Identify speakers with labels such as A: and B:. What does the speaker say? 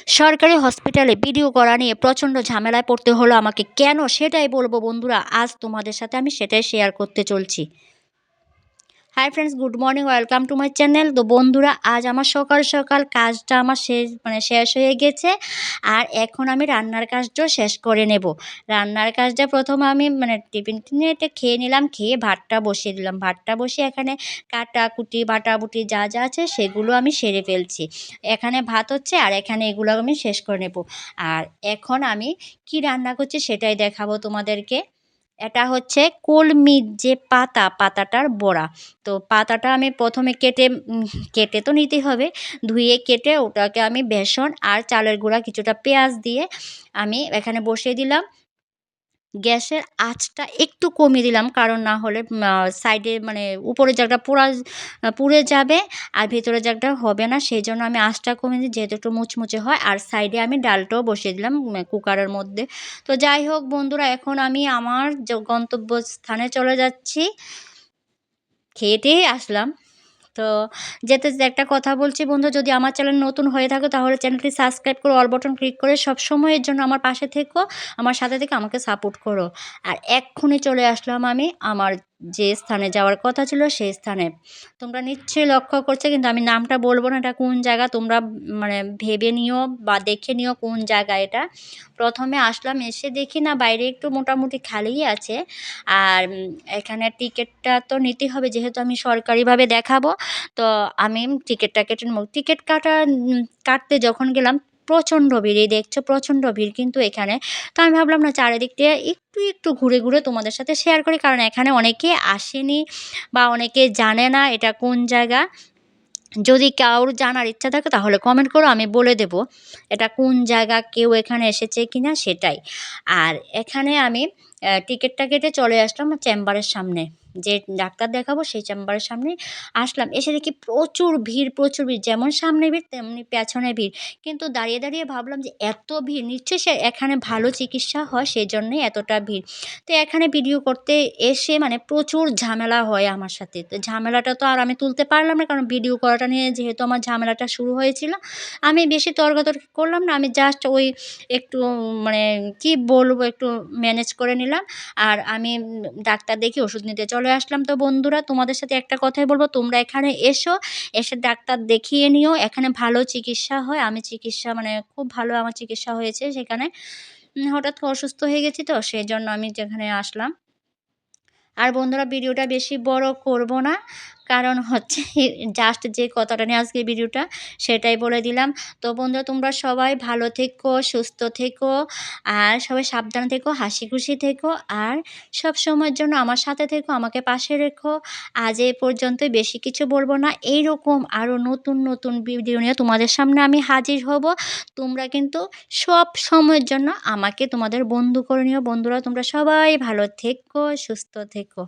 A: সরকারি হসপিটালে ভিডিও করা নিয়ে প্রচণ্ড ঝামেলায় পড়তে হলো আমাকে। কেন? সেটাই বলবো বন্ধুরা। আজ তোমাদের সাথে আমি সেটাই শেয়ার করতে চলছি। Hi friends, good morning, welcome to my channel. তো বন্ধুরা, আজ আমার সকাল সকাল কাজটা আমার শেষ হয়ে গেছে। আর এখন আমি রান্নার কাজটাও শেষ করে নেব। রান্নার কাজটা প্রথমে আমি টিফিন নিয়ে এটা খেয়ে নিলাম, খেয়ে ভাতটা বসিয়ে দিলাম। ভাতটা বসিয়ে এখানে কাটাকুটি বাটাবুটি যা যা আছে সেগুলো আমি সেরে ফেলছি। এখানে ভাত হচ্ছে আর এখানে এগুলো আমি শেষ করে নেব। আর এখন আমি কি রান্না করছি সেটাই দেখাবো তোমাদেরকে। এটা হচ্ছে কলমির যে পাতাটার বড়া। তো পাতাটা আমি প্রথমে কেটে তো নিতেই হবে। ধুয়ে কেটে ওটাকে আমি বেসন আর চালের গুঁড়া কিছুটা পেঁয়াজ দিয়ে আমি এখানে বসিয়ে দিলাম। গ্যাসের আঁচটা একটু কমিয়ে দিলাম, কারণ না হলে সাইডে উপরের জায়গাটা পুড়ে যাবে আর ভেতরের জায়গাটা হবে না। সেজন্য আমি আঁচটা কমিয়ে দিই, যেহেতু একটু মুচমুচে হয়। আর সাইডে আমি ডালটাও বসিয়ে দিলাম কুকারের মধ্যে। তো যাই হোক বন্ধুরা, এখন আমি আমার গন্তব্যস্থানে চলে যাচ্ছি। খেয়ে-টেয়ে আসলাম। তো যেতে একটা কথা বলছি বন্ধু, যদি আমার চ্যানেল নতুন হয়ে থাকো তাহলে চ্যানেলটি সাবস্ক্রাইব করে অল বাটন ক্লিক করে সবসময়ের জন্য আমার পাশে থেকো, আমার সাথে থেকে আমাকে সাপোর্ট করো। আর এক্ষুনি চলে আসলাম আমি আমার যে স্থানে যাওয়ার কথা ছিল সেই স্থানে। তোমরা নিশ্চয়ই লক্ষ্য করছো, কিন্তু আমি নামটা বলবো না এটা কোন জায়গা। তোমরা ভেবে নিও বা দেখে নিও কোন জায়গা এটা। প্রথমে আসলাম, এসে দেখি না বাইরে একটু মোটামুটি খালিই আছে। আর এখানে টিকিটটা তো নিতেই হবে, যেহেতু আমি সরকারিভাবে দেখাবো। তো আমি টিকিটটা কেটে নেব। টিকিট কাটতে যখন গেলাম, প্রচণ্ড ভিড়। এই দেখছো প্রচণ্ড ভিড় কিন্তু এখানে। তো আমি ভাবলাম না, চারিদিক দিয়ে একটু ঘুরে ঘুরে তোমাদের সাথে শেয়ার করি, কারণ এখানে অনেকে আসেনি বা অনেকে জানে না এটা কোন জায়গা। যদি কারোর জানার ইচ্ছা থাকে তাহলে কমেন্ট করো, আমি বলে দেব এটা কোন জায়গা, কেউ এখানে এসেছে কিনা সেটাই। আর এখানে আমি টিকিটটা কেটে চলে আসলাম চেম্বারের সামনে। যে ডাক্তার দেখাবো সেই চেম্বারের সামনে আসলাম। এসে দেখি প্রচুর ভিড়, প্রচুর ভিড়। যেমন সামনে ভিড় তেমনি পেছনে ভিড়। কিন্তু দাঁড়িয়ে দাঁড়িয়ে ভাবলাম যে এত ভিড়, নিশ্চয়ই এখানে ভালো চিকিৎসা হয়, সেজন্যই এতটা ভিড়। তো এখানে ভিডিও করতে এসে প্রচুর ঝামেলা হয় আমার সাথে। তো ঝামেলাটা তো আর আমি তুলতে পারলাম না, কারণ ভিডিও করাটা নিয়ে যেহেতু আমার ঝামেলাটা শুরু হয়েছিল। আমি বেশি তর্কাতর্কি করলাম না, আমি জাস্ট ওই একটু কি বলবো, একটু ম্যানেজ করে নিলাম। আর আমি ডাক্তার দেখিয়ে ওষুধ নিতে চলে আসলাম। তো বন্ধুরা, তোমাদের সাথে একটা কথাই বলবো, তোমরা এখানে এসে ডাক্তার দেখিয়ে নিও। এখানে ভালো চিকিৎসা হয়। আমি চিকিৎসা খুব ভালো আমার চিকিৎসা হয়েছে সেখানে। হঠাৎ করে অসুস্থ হয়ে গেছি, তো সেজন্য আমি যেখানে আসলাম। আর বন্ধুরা, ভিডিওটা বেশি বড় করব না, কারণ হচ্ছে জাস্ট যে কথাটা নিয়ে আজকে ভিডিওটা সেটাই বলে দিলাম। তো বন্ধুরা, তোমরা সবাই ভালো থেকো, সুস্থ থেকো, আর সবাই সাবধানে থেকো, হাসি খুশি থেকো, আর সব সময়ের জন্য আমার সাথে থেকো, আমাকে পাশে রেখো। আজ এই পর্যন্তই, বেশি কিছু বলবো না। এইরকম আরও নতুন নতুন ভিডিও নিয়ে তোমাদের সামনে আমি হাজির হব। তোমরা কিন্তু সব সময়ের জন্য আমাকে তোমাদের বন্ধু করে নিও। বন্ধুরা, তোমরা সবাই ভালো থেকো, সুস্থ থেকো।